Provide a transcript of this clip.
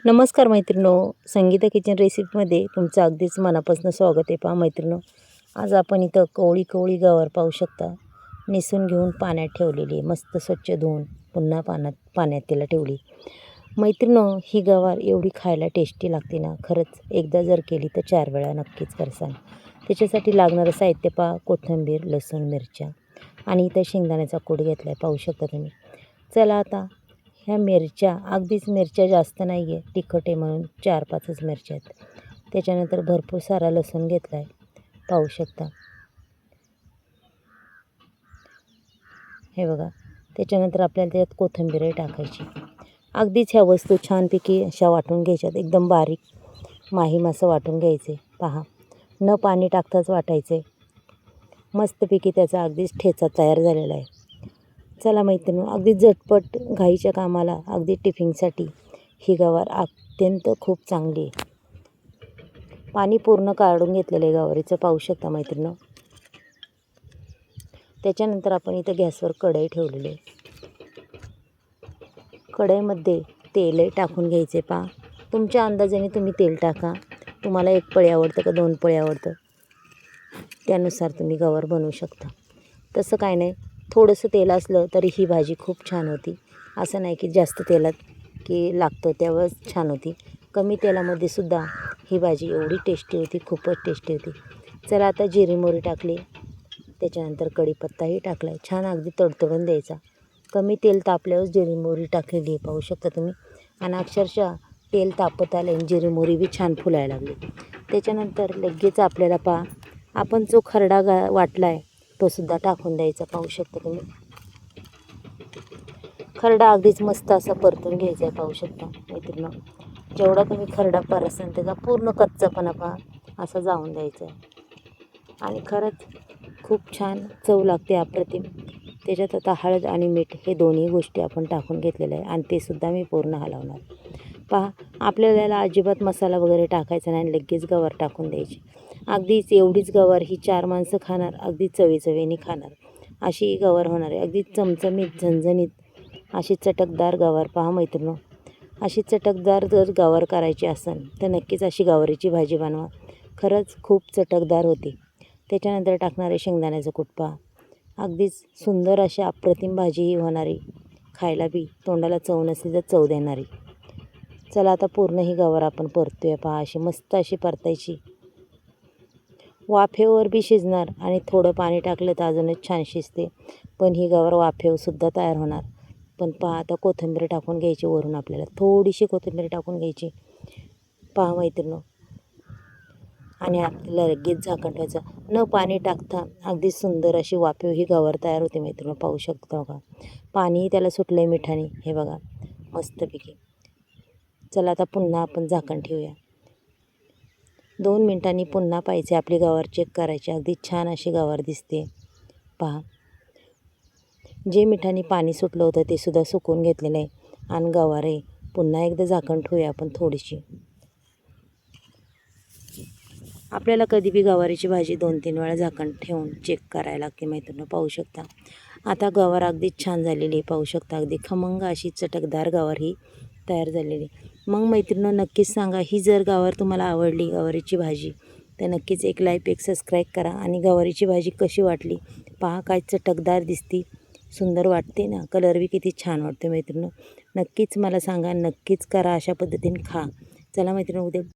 नमस्कार मैत्रिणो, संगीता किचन रेसिपीमध्ये तुमचं अगदीच मनापासून स्वागत आहे. पहा मैत्रिणो, आज आपण इथं कवळी कवळी गवार पाहू शकता. निसून घेऊन पाण्यात ठेवलेली आहे. मस्त स्वच्छ धुवून पुन्हा पाण्यात तिला ठेवली. मैत्रिणो, ही गवार एवढी खायला टेस्टी लागते ना, खरंच एकदा जर केली तर 4 वेळा नक्कीच करसाल. त्याच्यासाठी लागणारं साहित्य पहा: कोथिंबीर, लसूण, मिरच्या आणि इथं शेंगदाण्याचा कूट घेतला आहे, पाहू शकता तुम्ही. चला आता ह्या मिरच्या, अगदीच मिरच्या जास्त नाही आहे, तिखट आहे म्हणून 4-5च मिरच्या आहेत. त्याच्यानंतर भरपूर सारा लसूण घेतला आहे, पाहू शकता. हे बघा. त्याच्यानंतर आपल्याला त्यात कोथिंबीरही टाकायची. अगदीच ह्या वस्तू छानपैकी अशा वाटून घ्यायच्यात, एकदम बारीक माहीम असं वाटून घ्यायचे. पहा, न पाणी टाकताच वाटायचे. मस्तपैकी त्याचा अगदीच ठेचा तयार झालेला आहे. चला मैत्रिणी, अगदी झटपट घाईच्या कामाला, अगदी टिफिनसाठी ही गवार अत्यंत खूप चांगली आहे. पाणी पूर्ण काढून घेतलेलं आहे गवारीचं, पाहू शकता मैत्रिणी. त्याच्यानंतर आपण इथं गॅसवर कढई ठेवलेली आहे. कढईमध्ये तेलही टाकून घ्यायचे. पहा, तुमच्या अंदाजाने तुम्ही तेल टाका. तुम्हाला 1 पळी आवडतं का 2 पळी आवडतं, त्यानुसार तुम्ही गवार बनवू शकता. तसं काय नाही, थोडंसं तेल असलं तरी ही भाजी खूप छान होती. असं नाही की जास्त तेलात की लागतं त्यावेळेस छान होती. कमी तेलामध्ये सुद्धा ही भाजी एवढी टेस्टी होती, खूपच टेस्टी होती. चला आता जिरी मोहरी टाकली, त्याच्यानंतर कढीपत्ताही टाकला आहे. छान अगदी तडतडून द्यायचा. कमी तेल तापल्यावर जिरी मोहरी टाकलेली आहे, पाहू शकता तुम्ही. आणि अक्षरशः तेल तापत आले आणि जिरी मोहरी बी छान फुलायला लागली. त्याच्यानंतर लगेच आपल्याला पहा, आपण जो खरडा वाटला आहे तो सुद्धा टाकून द्यायचा, पाहू शकता तुम्ही. खरडा अगदीच मस्त असा परतून घ्यायचा आहे, पाहू शकता मैत्रिणी. जेवढा तुम्ही खरडा परसन त्याचा पूर्ण कच्चापणा पहा असा जाऊन द्यायचा आहे. आणि खरंच खूप छान चव लागते, अप्रतिम. त्याच्यात आता हळद आणि मीठ हे दोन्ही गोष्टी आपण टाकून घेतलेल्या आहे आणि ते सुद्धा मी पूर्ण हलवणार. पहा, आपल्याला अजिबात मसाला वगैरे टाकायचा नाही, लगेच गवार टाकून द्यायची. अगदीच एवढीच गवार ही 4 माणसं खाणार, अगदी चवीचवीने खाणार अशी ही गवार होणार आहे. अगदी चमचमीत, झणझणीत अशी चटकदार गवार. पहा मैत्रिणी, अशी चटकदार जर गवार करायची असेल तर नक्कीच अशी गवारीची भाजी बनवा, खरंच खूप चटकदार होती. त्याच्यानंतर टाकणारे शेंगदाण्याचं कूट. पहा, अगदीच सुंदर अशी अप्रतिम भाजी ही होणारी, खायला बी तोंडाला चव नसली तर चव देणारी. चला आता पूर्ण ही गवार आपण परतूया. पहा, अशी मस्त अशी परतायची. वाफेवर बी शिजणार आणि थोडं पाणी टाकलं तर अजूनच छान शिजते, पण ही गवार वाफेवरसुद्धा तयार होणार. पण पहा, आता कोथिंबीर टाकून घ्यायची वरून, आपल्याला थोडीशी कोथिंबीर टाकून घ्यायची. पहा मैत्रिणी, आणि आपल्याला लगेच झाकण ठेवायचं. न पाणी टाकता अगदी सुंदर अशी वाफेव ही गवार तयार होते मैत्रिणी, पाहू शकता का. पाणीही त्याला सुटलं आहे मिठाने, हे बघा मस्तपैकी. चला आता पुन्हा आपण झाकण ठेवूया. 2 मिनिटांनी पुन्हा पाहिजे, आपली गवार चेक करायची. अगदी छान अशी गवार दिसते. पहा, जे मिठाने पाणी सुटलं होतं ते सुद्धा सुकून घेतलेलं आहे आणि गवार आहे. पुन्हा एकदा झाकण ठेवूया आपण थोडीशी. आपल्याला कधी बी गवारीची भाजी 2-3 वेळा झाकण ठेवून चेक करायला लागते मैत्रिणी, पाहू शकता. आता गवार अगदीच छान झालेली आहे, पाहू शकता. अगदी खमंग अशी चटकदार गवार ही तयार झालेली. मग मैत्रिणी, नक्कीच सांगा, ही जर गवार तुम्हाला आवडली, गवारीची भाजी, तर नक्कीच एक लाईक, एक सबस्क्राईब करा. आणि गवारीची भाजी कशी वाटली पहा, काय चटकदार दिसती, सुंदर वाटते ना, कलर बी किती छान वाटते मैत्रिणी. नक्कीच मला सांगा, नक्कीच करा, अशा पद्धतीने खा. चला मैत्रिणी, उद्या